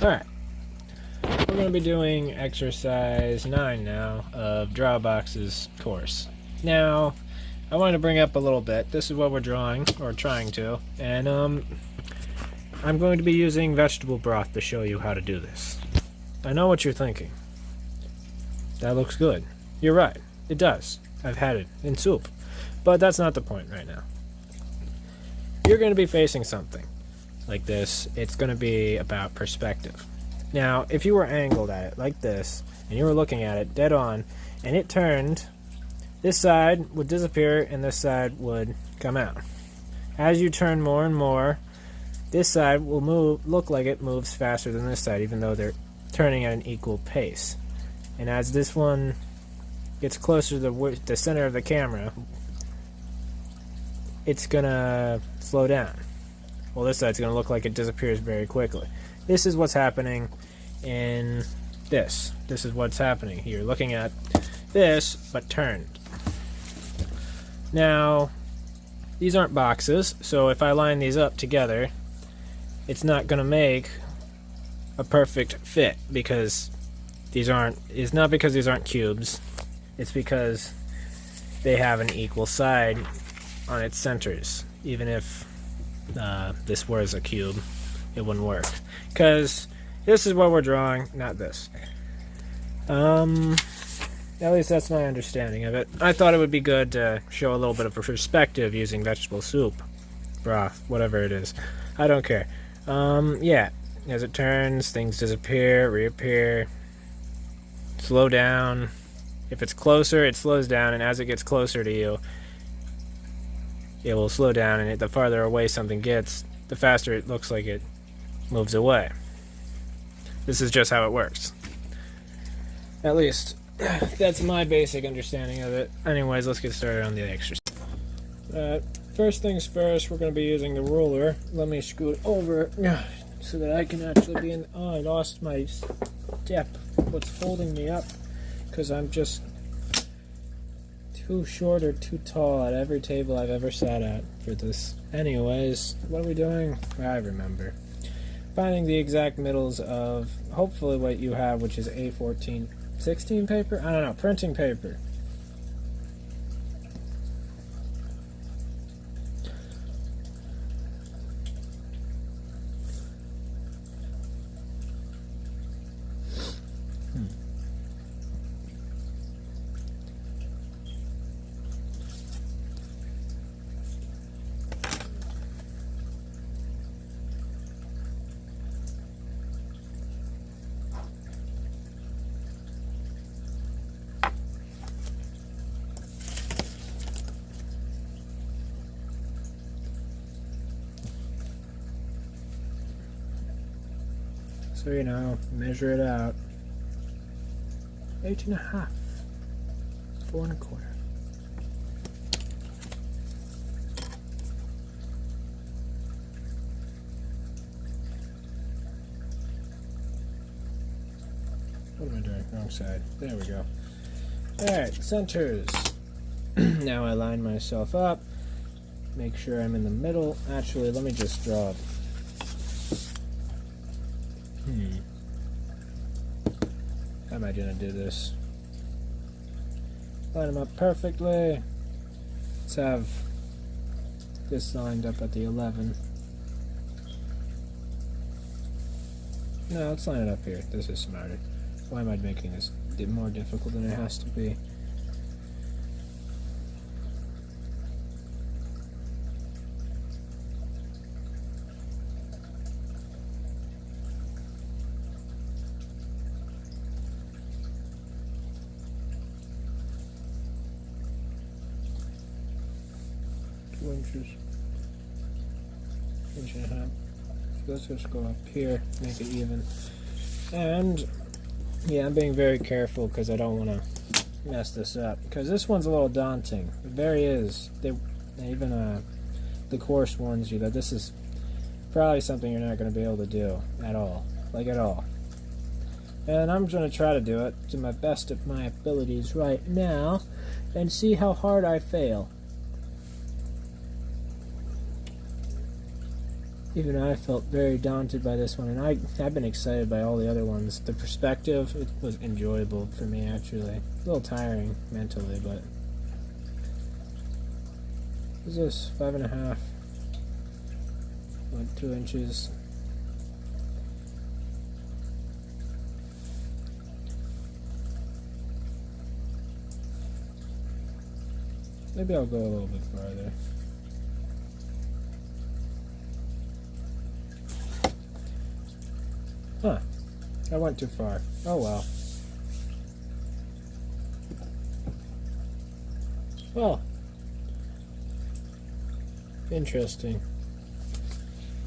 Alright, we're going to be doing exercise 9 now of Drawabox's course. Now, I wanted to bring up a little bit. This is what we're drawing, or trying to, and I'm going to be using vegetable broth to show you how to do this. I know what you're thinking. That looks good. You're right, it does. I've had it in soup. But that's not the point right now. You're going to be facing something like this. It's going to be about perspective. Now, if you were angled at it like this, and you were looking at it dead on, and it turned, this side would disappear and this side would come out. As you turn more and more, this side will look like it moves faster than this side, even though they're turning at an equal pace. And as this one gets closer to the center of the camera, it's gonna slow down. Well, this side's gonna look like it disappears very quickly. This is what's happening in this. This is what's happening here. Looking at this, but turned. Now, these aren't boxes, so if I line these up together, it's not gonna make a perfect fit because it's not because these aren't cubes, it's because they have an equal side on its centers. Even if this was a cube, it wouldn't work because this is what we're drawing, not this. At least that's my understanding of it. I thought it would be good to show a little bit of a perspective using vegetable soup, broth, whatever it is. I don't care. Yeah, as it turns, things disappear, reappear, slow down. If it's closer, it slows down, and as it gets closer to you, it will slow down, and the farther away something gets, the faster it looks like it moves away. This is just how it works. At least, that's my basic understanding of it. Anyways, let's get started on the exercise. First things first, we're going to be using the ruler. Let me scoot over so that I can actually be in... Oh, I lost my step. What's holding me up? Because I'm just too short or too tall at every table I've ever sat at for this. Anyways, what are we doing? I remember. Finding the exact middles of hopefully what you have, which is A14, 16 paper? I don't know, printing paper. So, you know, measure it out. 8.5. 4 1/4. What am I doing? Wrong side. There we go. Alright, centers. Now I line myself up. Make sure I'm in the middle. Actually, let me just draw it. How am I gonna do this? Line them up perfectly. Let's have this lined up at the 11. No, let's line it up here. This is smarter. Why am I making this more difficult than it has to be? Inches, inch and a half. So let's just go up here, make it even. And yeah, I'm being very careful because I don't want to mess this up. Because this one's a little daunting. It very is. Even the course warns you that this is probably something you're not going to be able to do at all, like at all. And I'm going to try to do it to my best of my abilities right now, and see how hard I fail. Even I felt very daunted by this one, and I've been excited by all the other ones. The perspective, it was enjoyable for me, actually. A little tiring mentally, but... What is this? 5.5. 2 inches. Maybe I'll go a little bit farther. Huh. I went too far. Oh well. Oh. Interesting.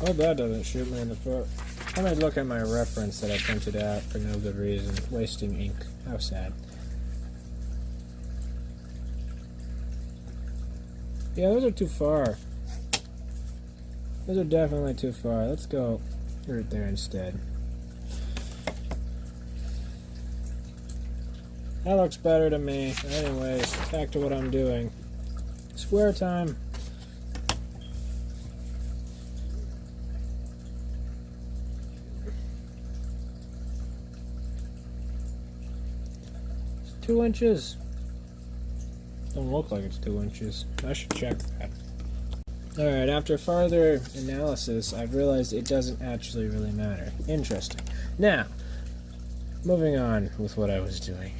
Oh, that doesn't shoot me in the foot. I might look at my reference that I printed out for no good reason. Wasting ink. How sad. Yeah, those are too far. Those are definitely too far. Let's go right there instead. That looks better to me. Anyways, back to what I'm doing. Square time. It's 2 inches. Don't look like it's 2 inches. I should check that. Alright, after further analysis, I've realized it doesn't actually really matter. Interesting. Now, moving on with what I was doing.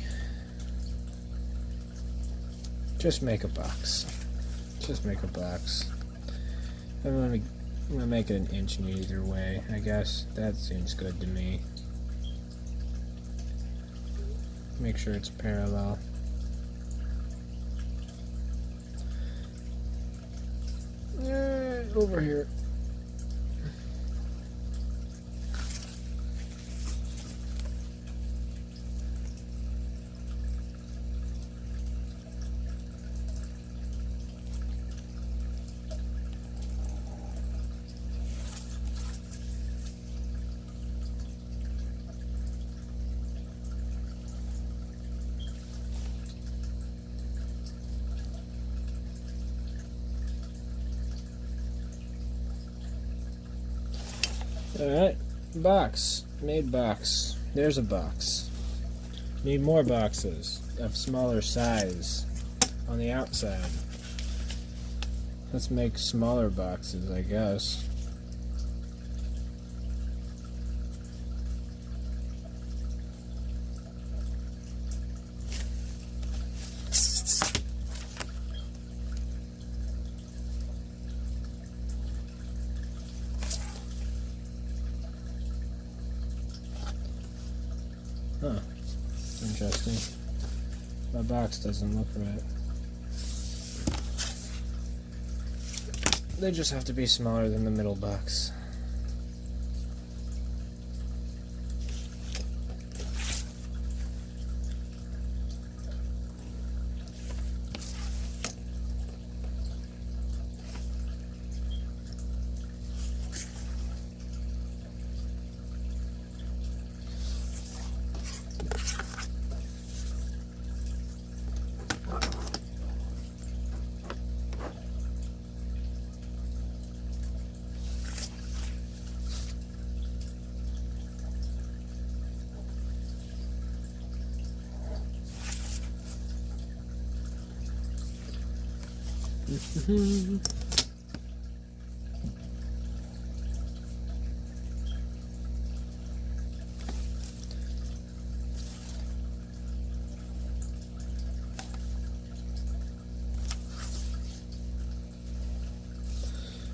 Just make a box. Just make a box. I'm gonna make it 1 inch in either way, I guess. That seems good to me. Make sure it's parallel. Over here. Alright, box. Made box. There's a box. Need more boxes of smaller size on the outside. Let's make smaller boxes, I guess. Huh. Interesting. My box doesn't look right. They just have to be smaller than the middle box.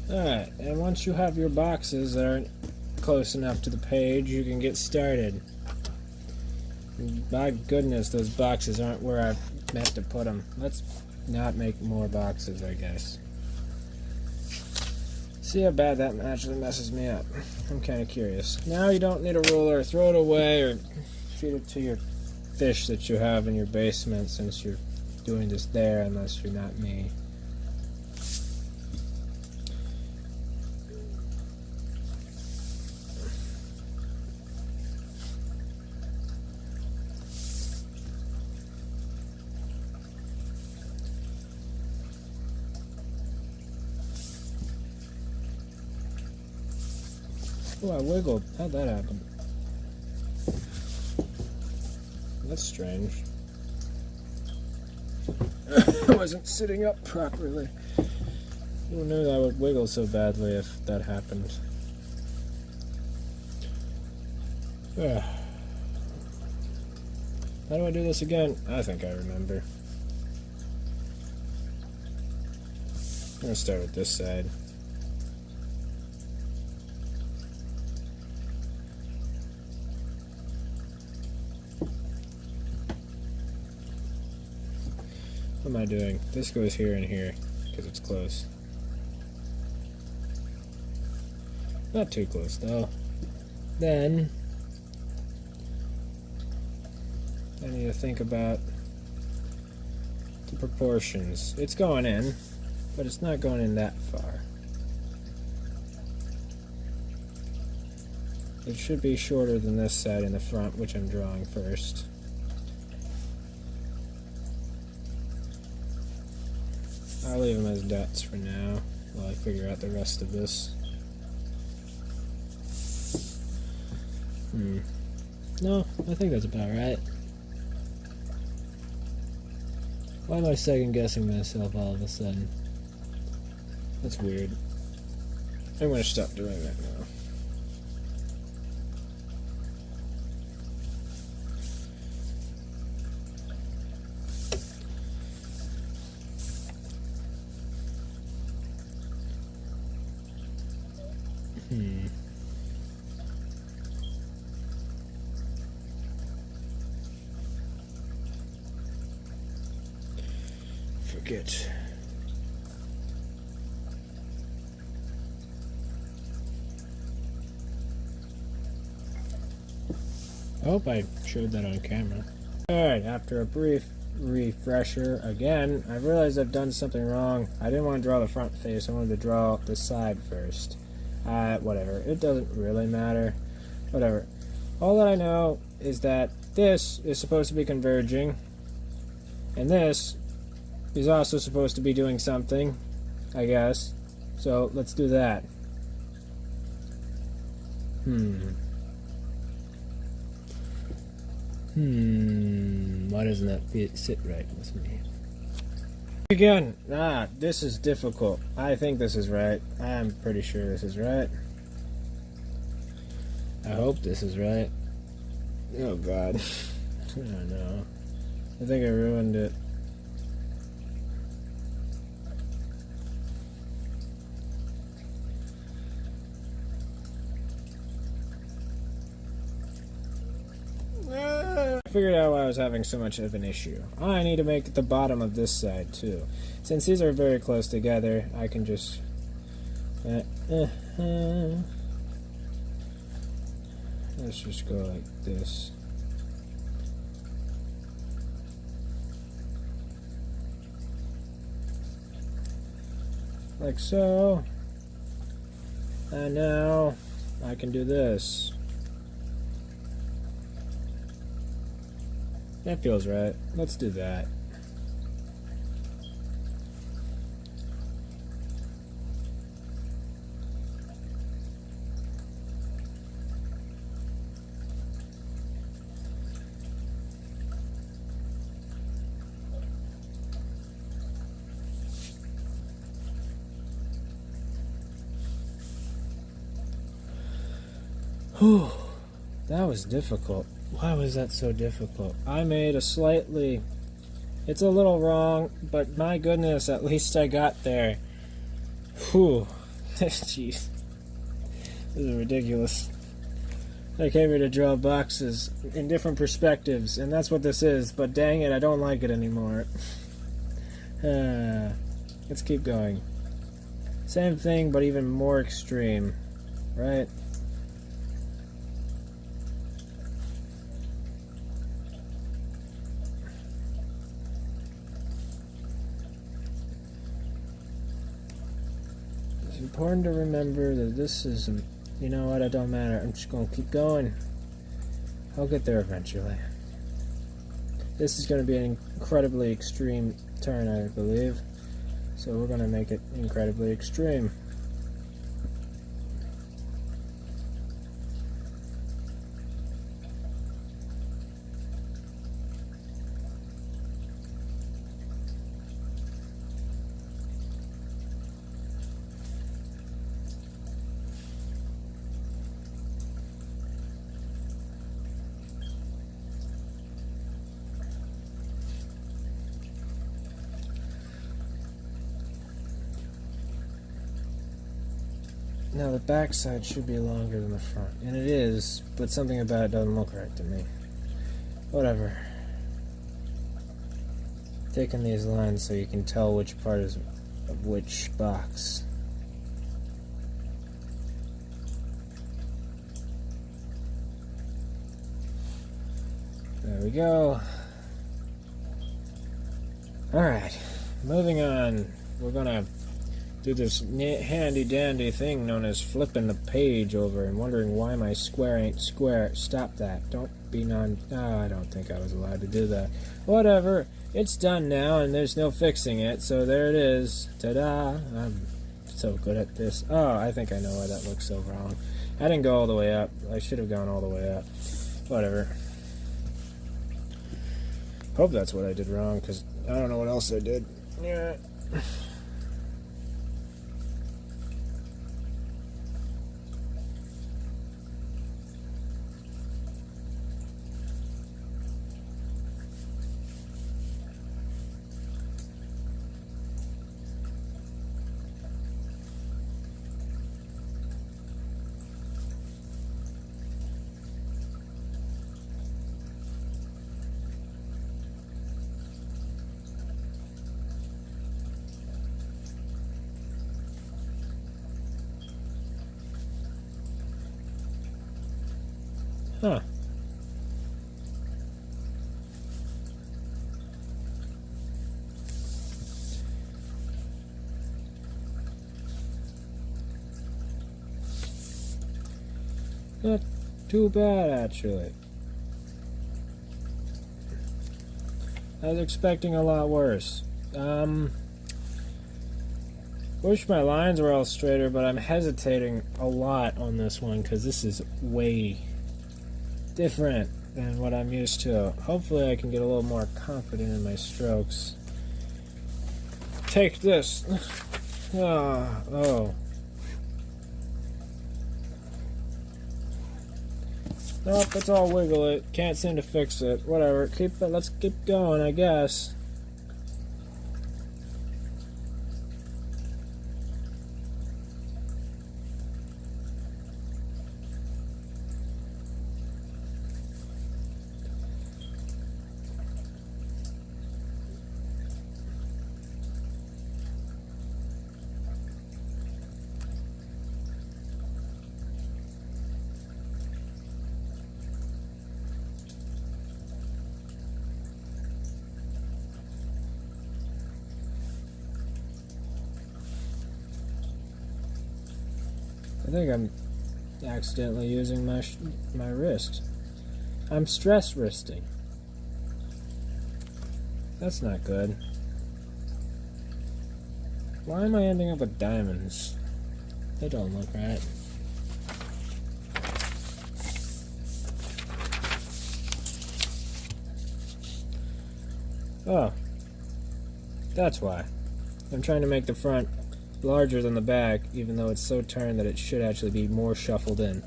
Alright, and once you have your boxes that are close enough to the page, you can get started. My goodness, those boxes aren't where I meant to put them. Let's not make more boxes, I guess. See how bad that actually messes me up. I'm kind of curious. Now you don't need a ruler. Throw it away or feed it to your fish that you have in your basement, since you're doing this there, unless you're not me. Oh, I wiggled. How'd that happen? That's strange. I wasn't sitting up properly. Who knew I would wiggle so badly if that happened? How do I do this again? I think I remember. I'm gonna start with this side. What am I doing? This goes here and here because it's close. Not too close though. Then I need to think about the proportions. It's going in, but it's not going in that far. It should be shorter than this side in the front, which I'm drawing first. I'll leave them as dots for now while I figure out the rest of this. No, I think that's about right. Why am I second guessing myself all of a sudden? That's weird. I'm gonna stop doing that now. Forget. I hope I showed that on camera. Alright, after a brief refresher again, I realized I've done something wrong. I didn't want to draw the front face, I wanted to draw the side first. Whatever, it doesn't really matter. Whatever. All that I know is that this is supposed to be converging, and this is also supposed to be doing something, I guess. So let's do that. Why doesn't that sit right with me? Again, this is difficult. I think this is right. I'm pretty sure this is right. I hope this is right. Oh God. I don't know. I think I ruined it. I figured out why I was having so much of an issue. I need to make the bottom of this side too. Since these are very close together, I can just let's just go like this. Like so. And now I can do this. That feels right. Let's do that. Whew, that was difficult. Why was that so difficult? I made a slightly... It's a little wrong, but my goodness, at least I got there. Whew. Jeez. This is ridiculous. I came here to draw boxes in different perspectives, and that's what this is, but dang it, I don't like it anymore. Let's keep going. Same thing, but even more extreme. Right? It's important to remember that this is, you know what, it don't matter. I'm just going to keep going. I'll get there eventually. This is going to be an incredibly extreme turn, I believe. So we're going to make it incredibly extreme. Now the back side should be longer than the front. And it is, but something about it doesn't look right to me. Whatever. Taking these lines so you can tell which part is of which box. There we go. Alright, moving on. We're gonna do this handy dandy thing known as flipping the page over and wondering why my square ain't square. Stop that. Don't be no, I don't think I was allowed to do that. Whatever. It's done now and there's no fixing it, so there it is. Ta-da. I'm so good at this. Oh, I think I know why that looks so wrong. I didn't go all the way up. I should have gone all the way up. Whatever. Hope that's what I did wrong, because I don't know what else I did. Yeah. Huh. Not too bad, actually. I was expecting a lot worse. Wish my lines were all straighter, but I'm hesitating a lot on this one because this is way different than what I'm used to. Hopefully I can get a little more confident in my strokes. Take this. Oh. Nope, it's all wiggle it. Can't seem to fix it. Whatever. Let's keep going, I guess. I think I'm accidentally using my wrist. I'm stress wristing. That's not good. Why am I ending up with diamonds? They don't look right. Oh. That's why. I'm trying to make the front larger than the back, even though it's so turned that it should actually be more shuffled in,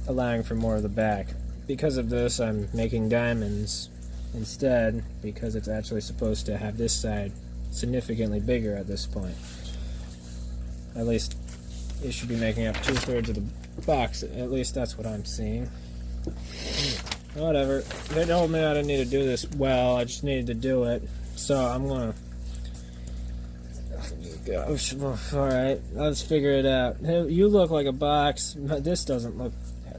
allowing for more of the back. Because of this, I'm making diamonds instead, because it's actually supposed to have this side significantly bigger at this point. At least it should be making up 2/3 of the box. At least that's what I'm seeing. Whatever. They told me I didn't need to do this well, I just needed to do it. So I'm gonna... Gosh, alright, let's figure it out. Hey, you look like a box. This doesn't look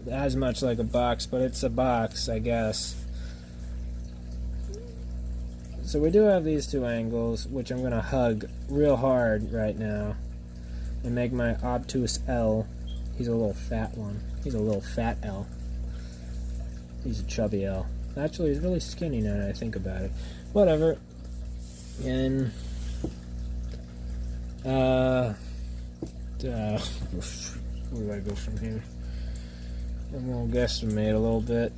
as much like a box, but it's a box, I guess. So we do have these two angles, which I'm going to hug real hard right now and make my obtuse L. He's a little fat one. He's a little fat L. He's a chubby L. Actually, he's really skinny now that I think about it. Whatever. And... where do I go from here? I'm gonna guesstimate a little bit.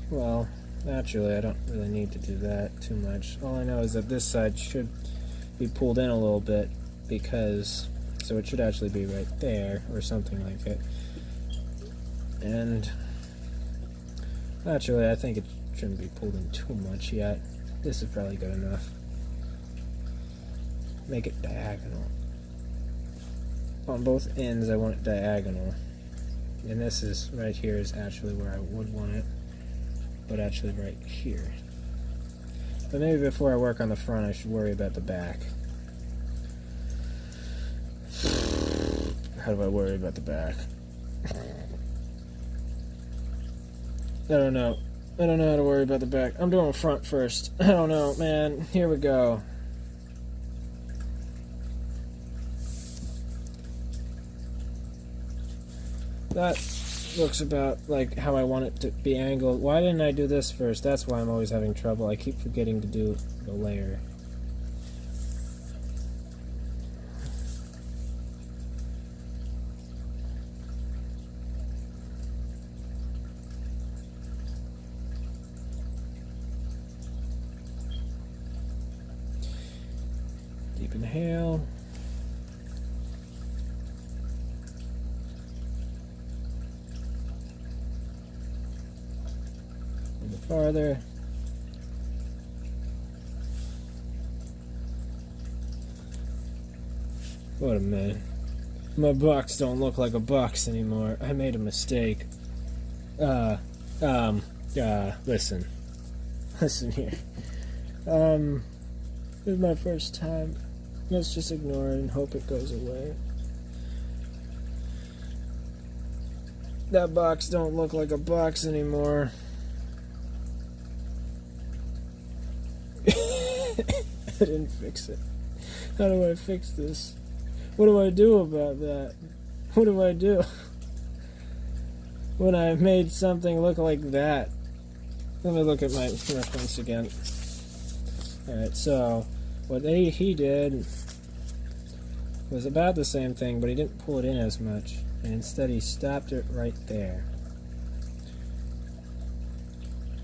Well, naturally, I don't really need to do that too much. All I know is that this side should be pulled in a little bit, because so it should actually be right there or something like it. And naturally, I think it shouldn't be pulled in too much yet. This is probably good enough. Make it diagonal. on both ends I want it diagonal. And this is right here is actually where I would want it, but actually right here. But maybe before I work on the front, I should worry about the back. How do I worry about the back? I don't know. I don't know how to worry about the back. I'm doing front first. I don't know, man. Here we go. That looks about like how I want it to be angled. Why didn't I do this first? That's why I'm always having trouble. I keep forgetting to do the layer. Deep inhale. A little farther. What a minute. My box don't look like a box anymore. I made a mistake. Listen. Listen here. This is my first time. Let's just ignore it and hope it goes away. That box don't look like a box anymore. I didn't fix it. How do I fix this? What do I do about that? What do I do when I made something look like that? Let me look at my reference again. Alright, so what he did was about the same thing, but he didn't pull it in as much. And instead he stopped it right there.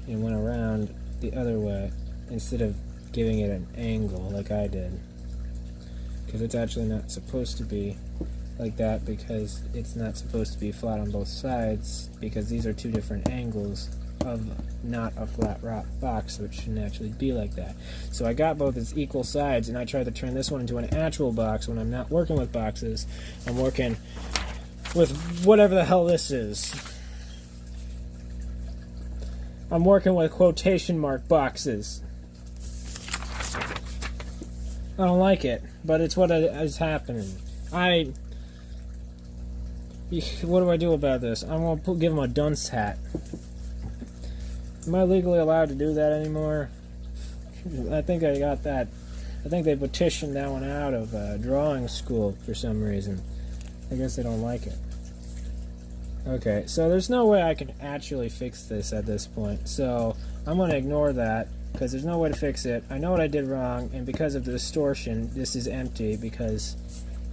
And went around the other way instead of giving it an angle like I did. Because it's actually not supposed to be like that, because it's not supposed to be flat on both sides, because these are two different angles of not a flat rock box, so it shouldn't actually be like that. So I got both its equal sides, and I tried to turn this one into an actual box when I'm not working with boxes. I'm working with whatever the hell this is. I'm working with quotation mark boxes. I don't like it, but it's what is happening. What do I do about this? I'm going to give him a dunce hat. Am I legally allowed to do that anymore? I think I got that. I think they petitioned that one out of drawing school for some reason. I guess they don't like it. Okay, so there's no way I can actually fix this at this point. So I'm going to ignore that, because there's no way to fix it. I know what I did wrong, and because of the distortion, this is empty, because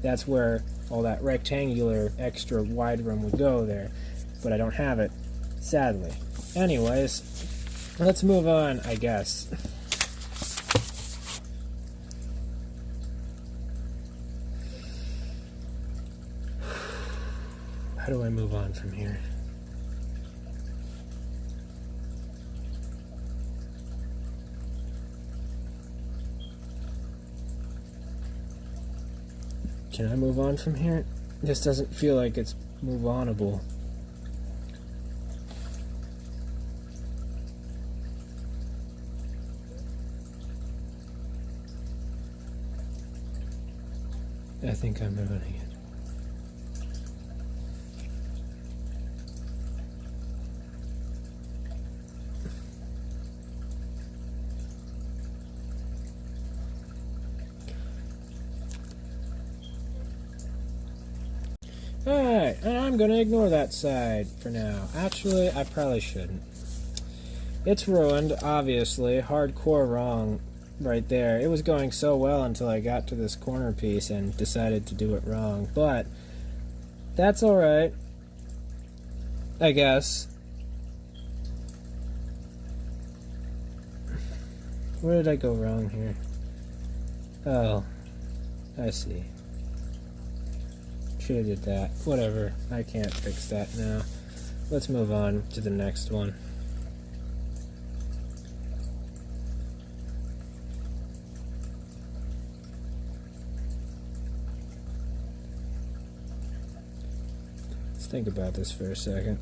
that's where all that rectangular extra wide room would go there. But I don't have it, sadly. Anyways, let's move on, I guess. How do I move on from here? Can I move on from here? This doesn't feel like it's move-onable. I think I'm ruining it. Alright, and I'm going to ignore that side for now. Actually, I probably shouldn't. It's ruined, obviously. Hardcore wrong right there. It was going so well until I got to this corner piece and decided to do it wrong. But that's alright, I guess. Where did I go wrong here? Oh, I see. Should have did that. Whatever. I can't fix that now. Let's move on to the next one. Think about this for a second.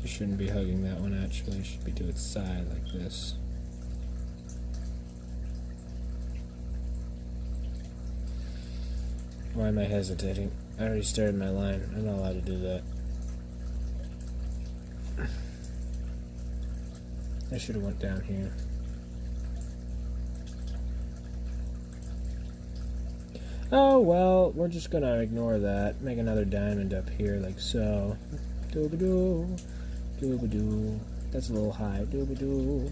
You shouldn't be hugging that one, actually. You should be to its side like this. Why am I hesitating? I already started my line. I'm not allowed to do that. I should have went down here. Oh, well, we're just gonna ignore that. Make another diamond up here like so. Doo-ba-doo. Doo-ba-doo. That's a little high. Doo-ba-doo.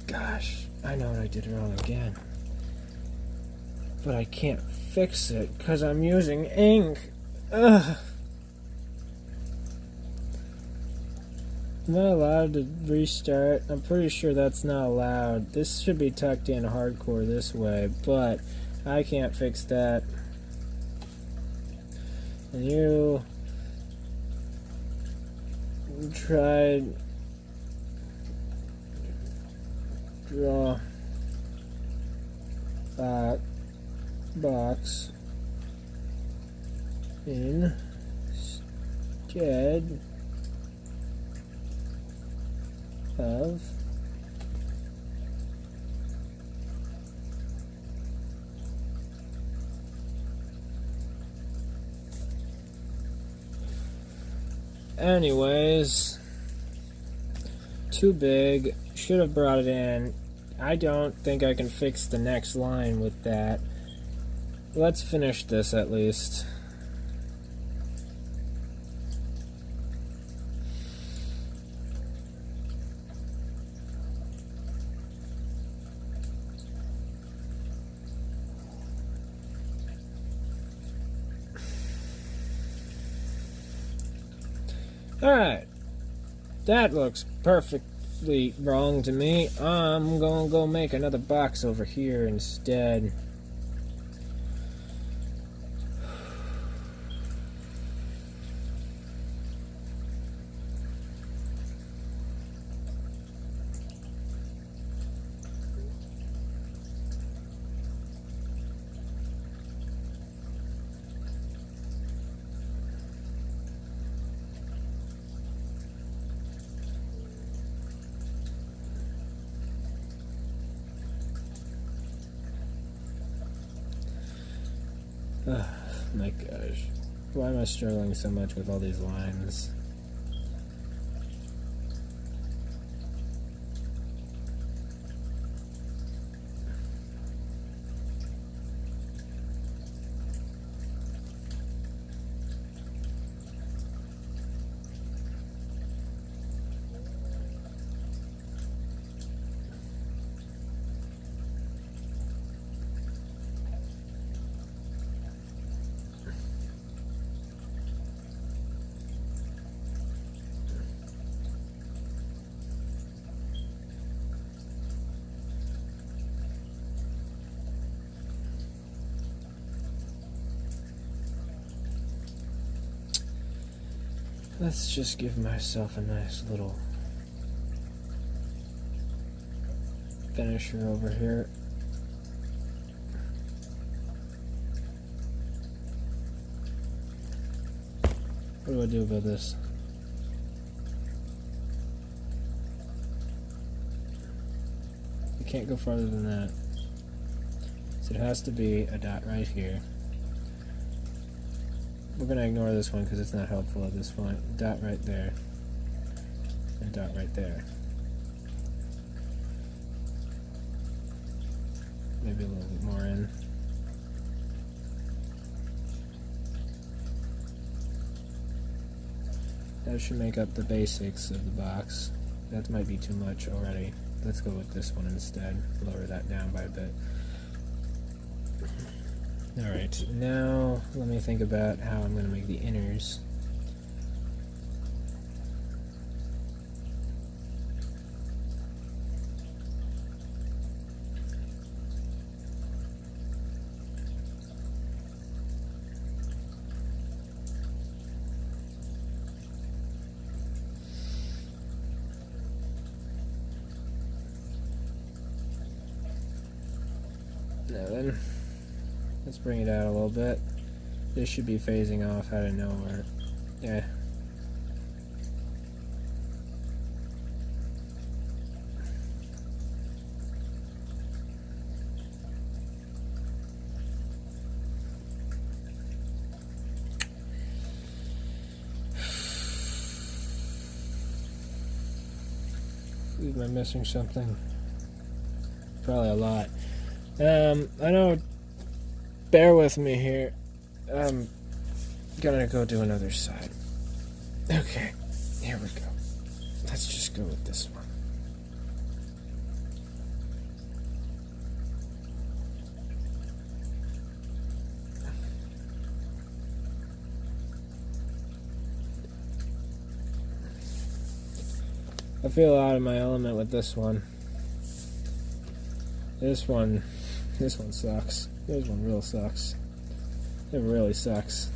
Gosh, I know what I did wrong again. But I can't fix it because I'm using ink. Ugh. Am I allowed to restart? I'm pretty sure that's not allowed. This should be tucked in hardcore this way, but I can't fix that. And you tried draw box instead of anyways, too big, should have brought it in. I don't think I can fix the next line with that. Let's finish this at least. Alright, that looks perfectly wrong to me. I'm gonna go make another box over here instead. Oh my gosh. Why am I struggling so much with all these lines? Let's just give myself a nice little finisher over here. What do I do about this? I can't go farther than that. So it has to be a dot right here. We're going to ignore this one because it's not helpful at this point. Dot right there. And dot right there. Maybe a little bit more in. That should make up the basics of the box. That might be too much already, let's go with this one instead. Lower that down by a bit. Alright, now let me think about how I'm going to make the inners. Now then, let's bring it out a little bit. This should be phasing off out of nowhere. Yeah. Am I missing something? Probably a lot. I know, bear with me here. I'm gonna go do another side. Okay, here we go. Let's just go with this one. I feel out of my element with this one. This one sucks. This one real sucks. It really sucks.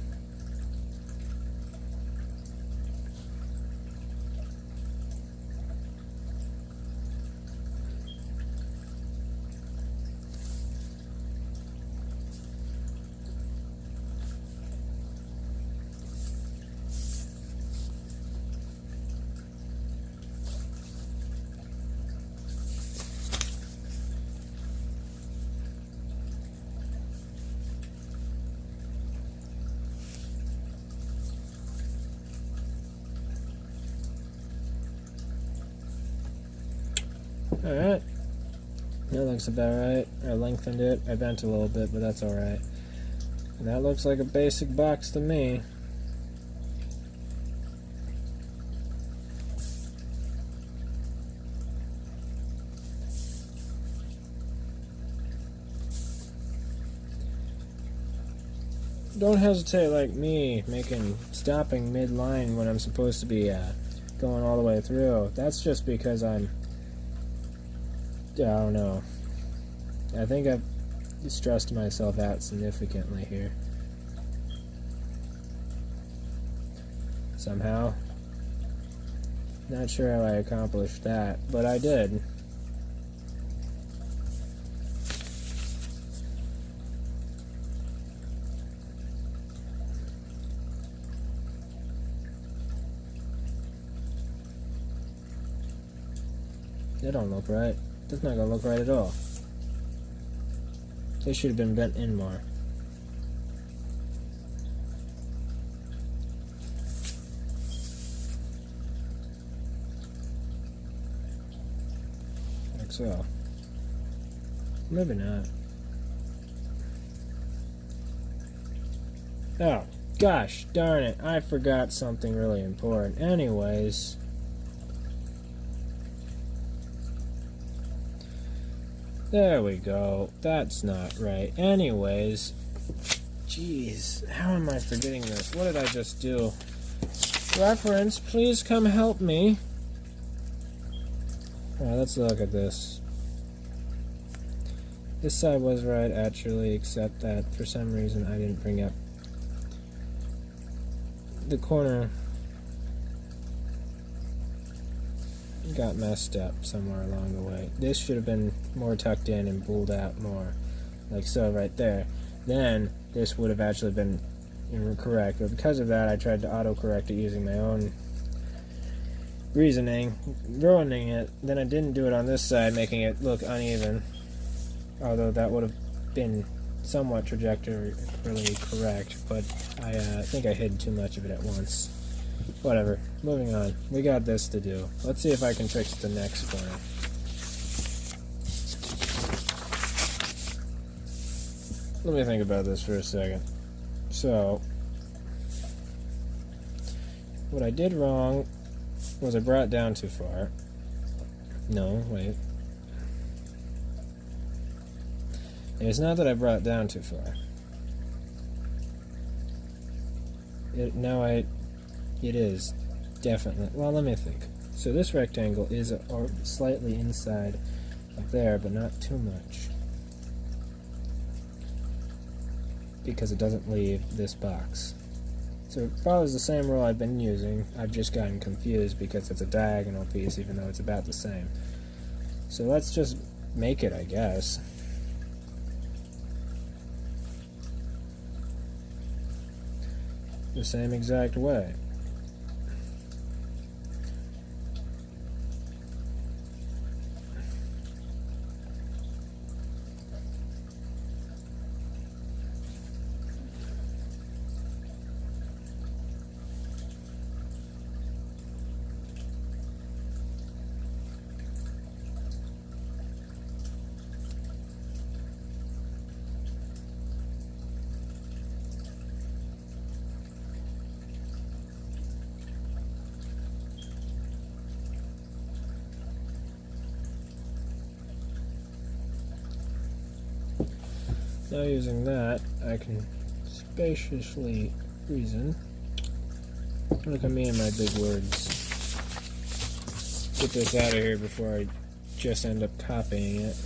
Alright. That looks about right. I lengthened it. I bent a little bit, but that's alright. And that looks like a basic box to me. Don't hesitate like me, stopping mid-line when I'm supposed to be going all the way through. That's just because I don't know. I think I've stressed myself out significantly here. Somehow. Not sure how I accomplished that, but I did. That don't look right. That's not gonna look right at all. They should have been bent in more. Like so. Maybe not. Oh, gosh darn it. I forgot something really important. Anyways. There we go. That's not right. Anyways. Jeez. How am I forgetting this? What did I just do? Reference, please come help me. Alright, let's look at this. This side was right, actually, except that for some reason I didn't bring up the corner. Got messed up somewhere along the way. This should have been more tucked in and pulled out more, like so right there. Then this would have actually been correct, but because of that I tried to auto-correct it using my own reasoning, ruining it. Then I didn't do it on this side, making it look uneven, although that would have been somewhat trajectorily correct, but I think I hid too much of it at once. Whatever. Moving on. We got this to do. Let's see if I can fix the next corner. Let me think about this for a second. So, what I did wrong was I brought it down too far. No, wait. And it's not that I brought it down too far. It is. Definitely. Well, let me think. So this rectangle is slightly inside of there, but not too much. Because it doesn't leave this box. So it follows the same rule I've been using. I've just gotten confused because it's a diagonal piece, even though it's about the same. So let's just make it, I guess. The same exact way. Now using that, I can spaciously reason. Look at me and my big words. Get this out of here before I just end up copying it.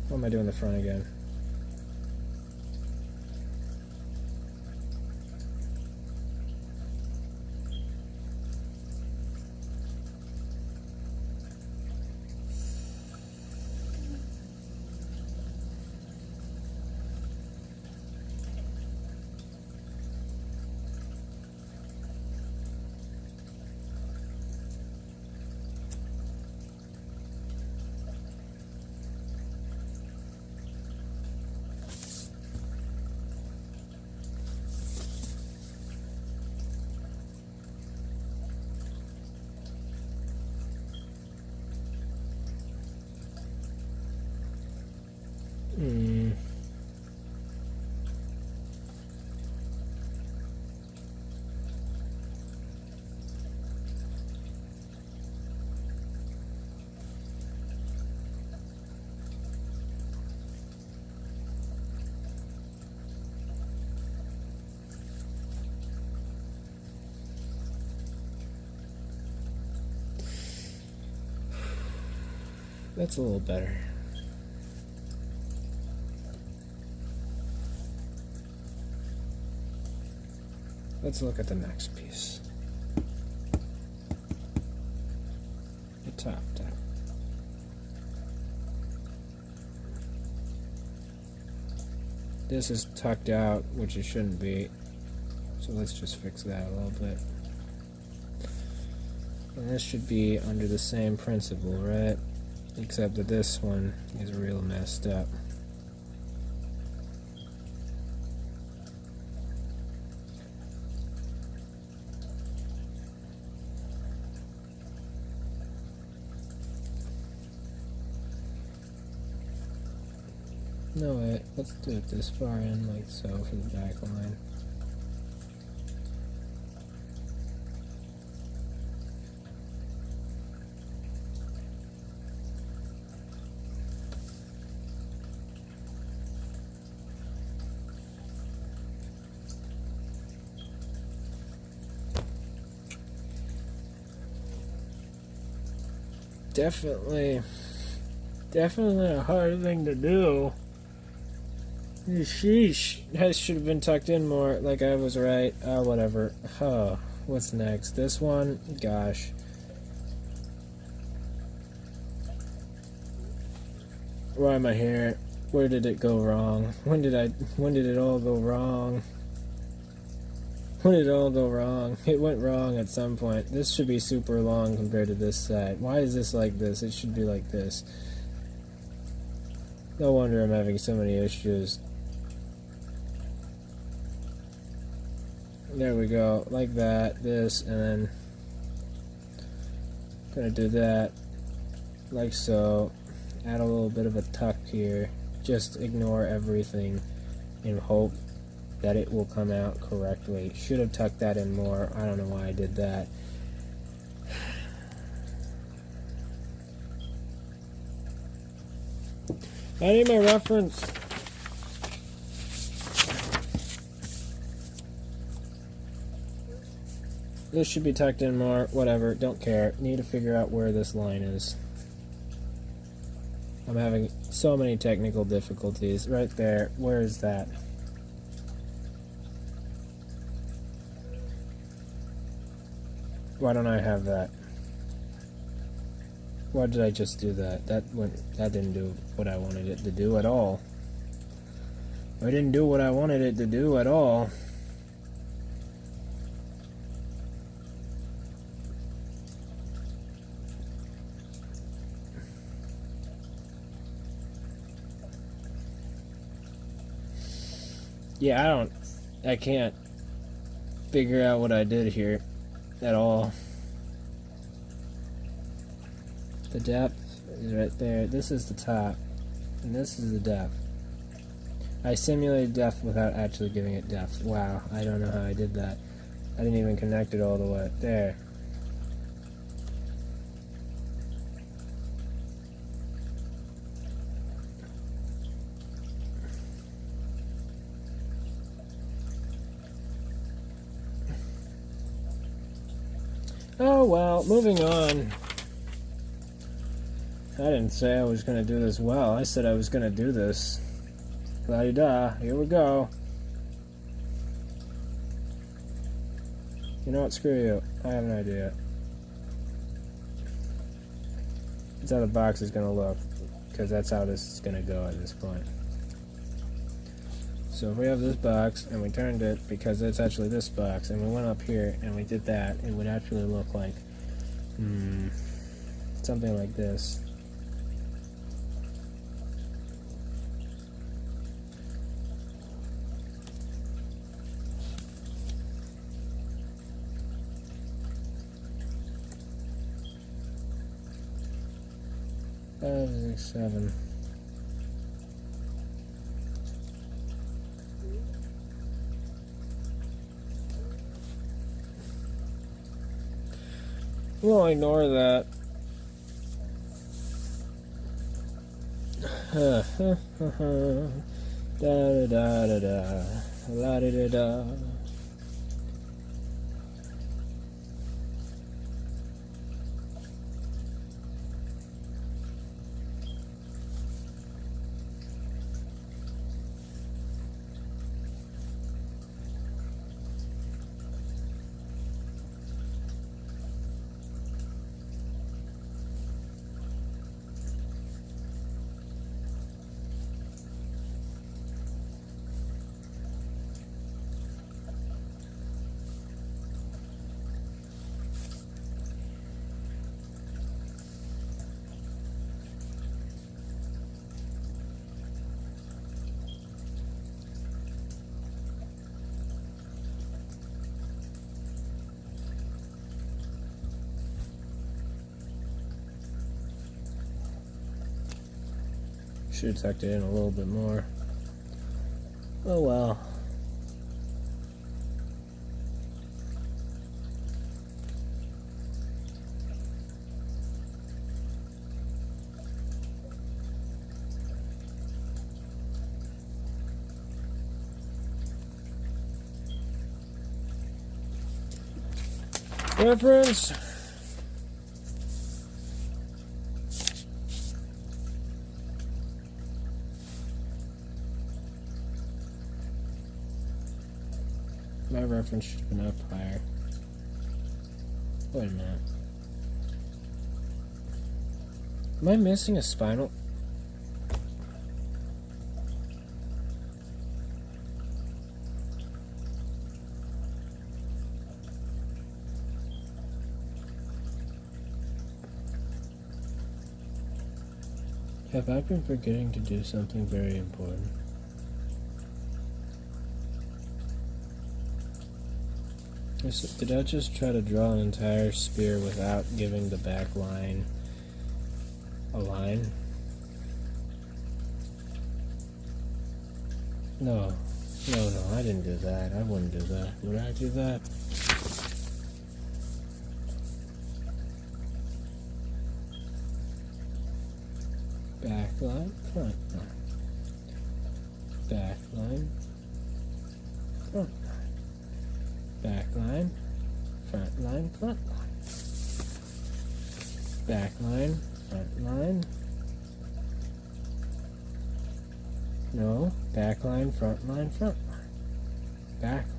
What am I doing the front again? That's a little better. Let's look at the next piece. The top. This is tucked out, which it shouldn't be. So let's just fix that a little bit. And this should be under the same principle, right? Except that this one is real messed up. No, wait, let's do it this far in, like so, for the back line. Definitely a hard thing to do. Sheesh. That should have been tucked in more, like I was right. Oh, whatever. Oh, what's next? This one? Gosh. Why am I here? Where did it go wrong? When did it all go wrong? When did it all go wrong? It went wrong at some point. This should be super long compared to this side. Why is this like this? It should be like this. No wonder I'm having so many issues. There we go. Like that, this, and then gonna do that like so. Add a little bit of a tuck here. Just ignore everything and hope that it will come out correctly. Should have tucked that in more. I don't know why I did that. I need my reference. This should be tucked in more. Whatever. Don't care. Need to figure out where this line is. I'm having so many technical difficulties. Right there. Where is that? Why don't I have that? Why did I just do that? That didn't do what I wanted it to do at all. I didn't do what I wanted it to do at all. Yeah, I can't figure out what I did here at all. The depth is right there. This is the top, and this is the depth. I simulated depth without actually giving it depth. Wow, I don't know how I did that. I didn't even connect it all the way. There. Oh well, moving on. I didn't say I was going to do this well. I said I was going to do this. La-di-da, here we go. You know what, screw you. I have an idea. That's how the box is going to look, because that's how this is going to go at this point. So if we have this box, and we turned it, because it's actually this box, and we went up here, and we did that, it would actually look like, something like this. Five, 6, 7. We'll ignore that. Da da da da da, la da da da. Should have tucked it in a little bit more. Oh well. Reference. My reference should have been up higher. Wait a minute. Am I missing a spinal? Have I been forgetting to do something very important? Did I just try to draw an entire spear without giving the back line a line? No, I didn't do that. I wouldn't do that. Would I do that? back line, front line, back line, front line, back line, front line, front line, back line, front line, no, back line, front line, front line, back line.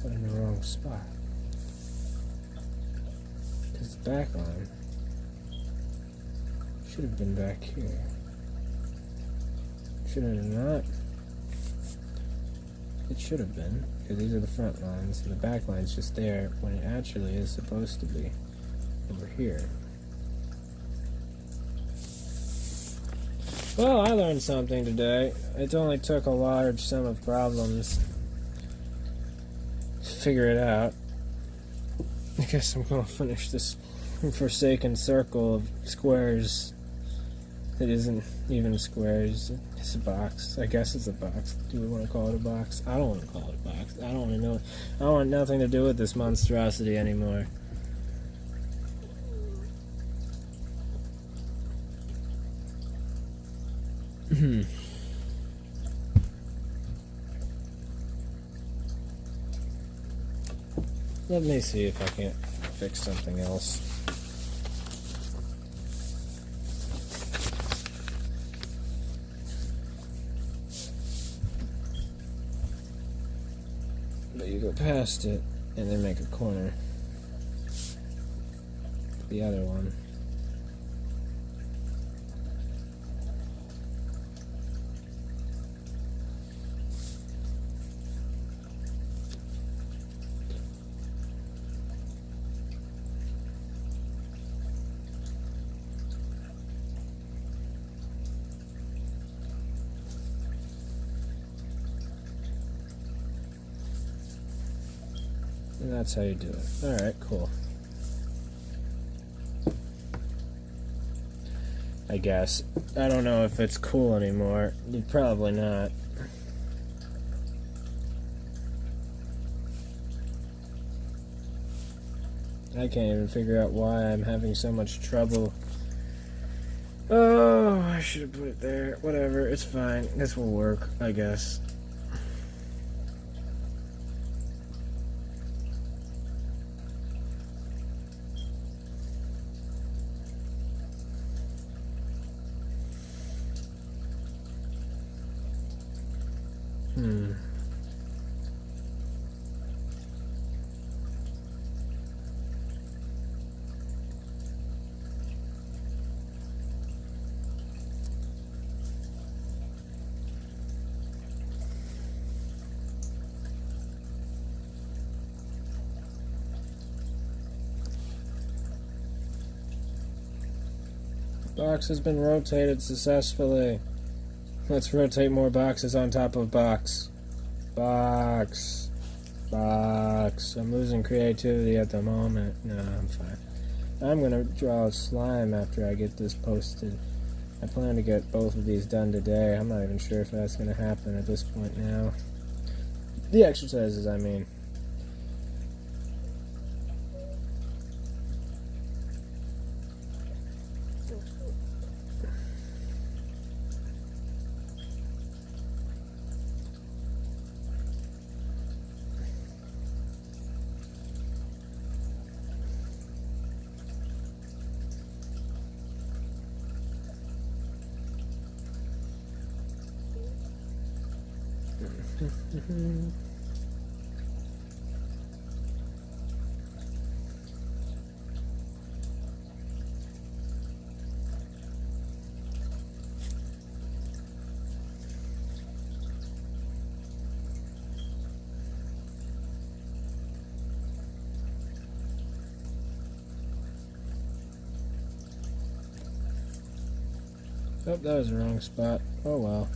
Put in the wrong spot. Because the back line should have been back here. Should it have not? It should have been, because these are the front lines, and the back line's just there when it actually is supposed to be over here. Well, I learned something today. It only took a large sum of problems to figure it out. I guess I'm going to finish this forsaken circle of squares. It isn't even squares. It's a box. I guess it's a box. Do we want to call it a box? I don't want to call it a box. I don't even know. I want nothing to do with this monstrosity anymore. Let me see if I can't fix something else. But you go past it and then make a corner. The other one. And that's how you do it. Alright, cool. I guess. I don't know if it's cool anymore. Probably not. I can't even figure out why I'm having so much trouble. Oh, I should have put it there. Whatever, it's fine. This will work, I guess. Box has been rotated successfully. Let's rotate more boxes on top of box. Box. Box. I'm losing creativity at the moment. No, I'm fine. I'm going to draw a slime after I get this posted. I plan to get both of these done today. I'm not even sure if that's going to happen at this point now. The exercises, I mean. Oh, that was the wrong spot. Oh well.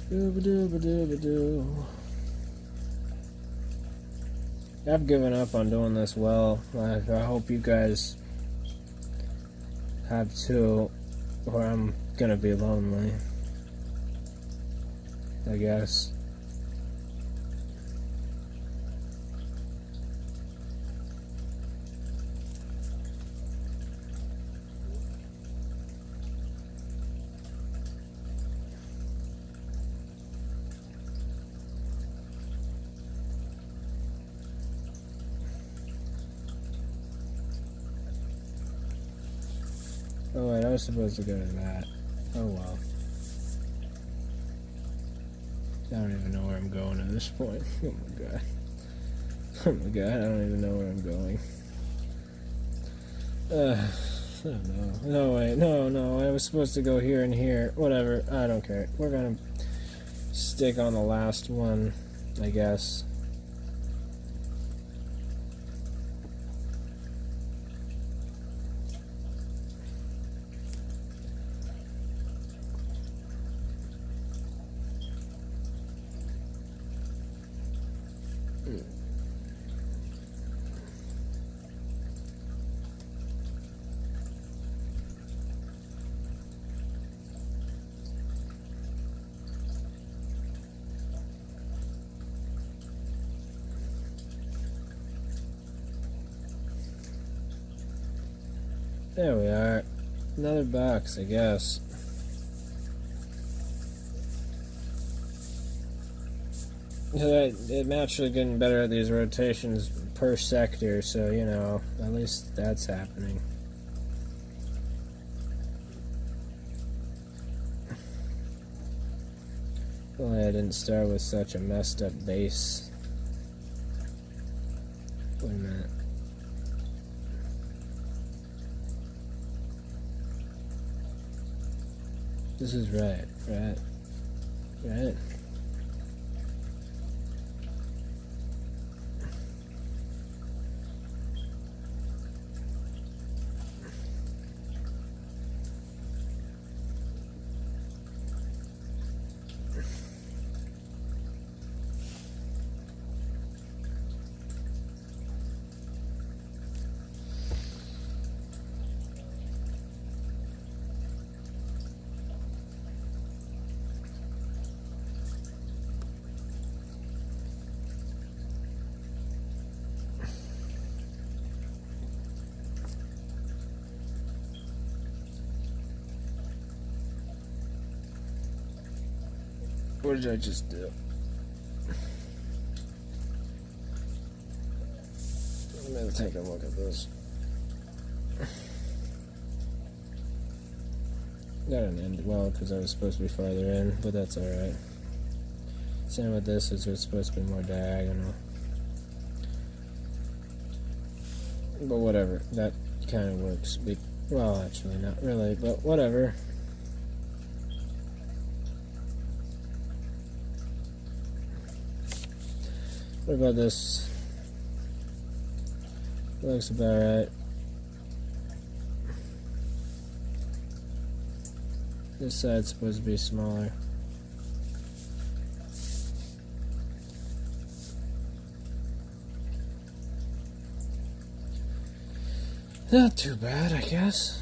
Doo-ba-doo-ba-doo-ba-doo. I've given up on doing this well. I hope you guys have too. Or I'm gonna be lonely, I guess. Oh wait, I was supposed to go to that. Oh well. I don't even know where I'm going at this point. Oh my god. Oh my god, I don't even know where I'm going. I don't know. No, wait, no, I was supposed to go here and here. Whatever, I don't care. We're gonna stick on the last one, I guess. There we are. Another box, I guess. I'm actually getting better at these rotations per sector, so, you know, at least that's happening. Well, I didn't start with such a messed up base. Wait a minute. This is right. What did I just do? I'm gonna take a look at this. Got an end well because I was supposed to be farther in, but that's alright. Same with this, is it's supposed to be more diagonal. But whatever, that kind of works. Well, actually, not really, but whatever. What about this? Looks about right. This side's supposed to be smaller. Not too bad, I guess.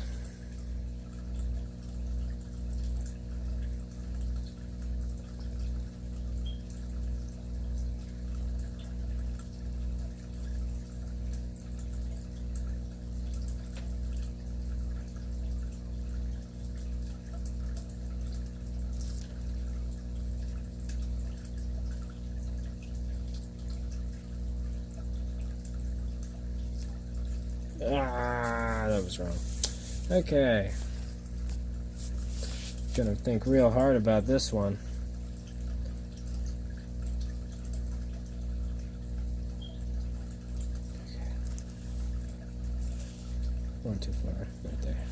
Ah, that was wrong. Okay. Gonna think real hard about this one. Okay. One too far, right there.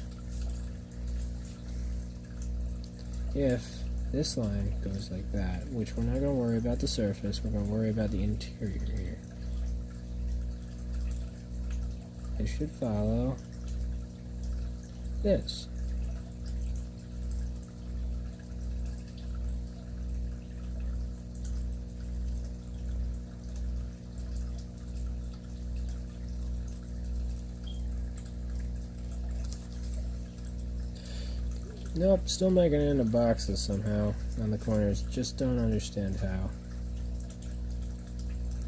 If this line goes like that, which we're not gonna worry about the surface, we're gonna worry about the interior here. It should follow this. Nope, still making it into boxes somehow on the corners. Just don't understand how.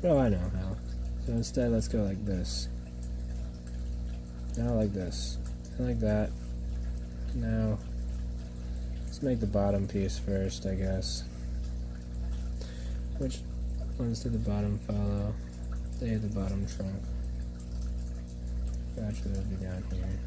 Oh, I know how. So instead, let's go like this. Now like this. And like that. Now, let's make the bottom piece first, I guess. Which ones did the bottom follow? They had the bottom trunk. Actually, they'll be down here.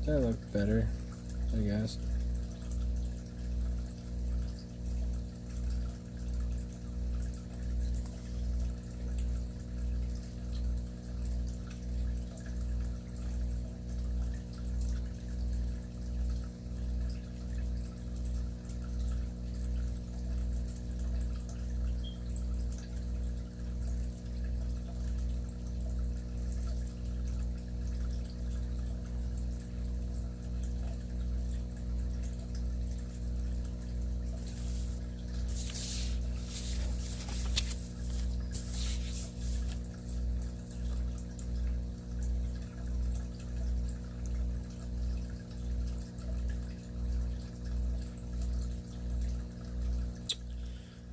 That looked better, I guess.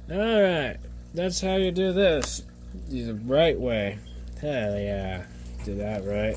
Alright, that's how you do this. The right way. Hell yeah, do that right.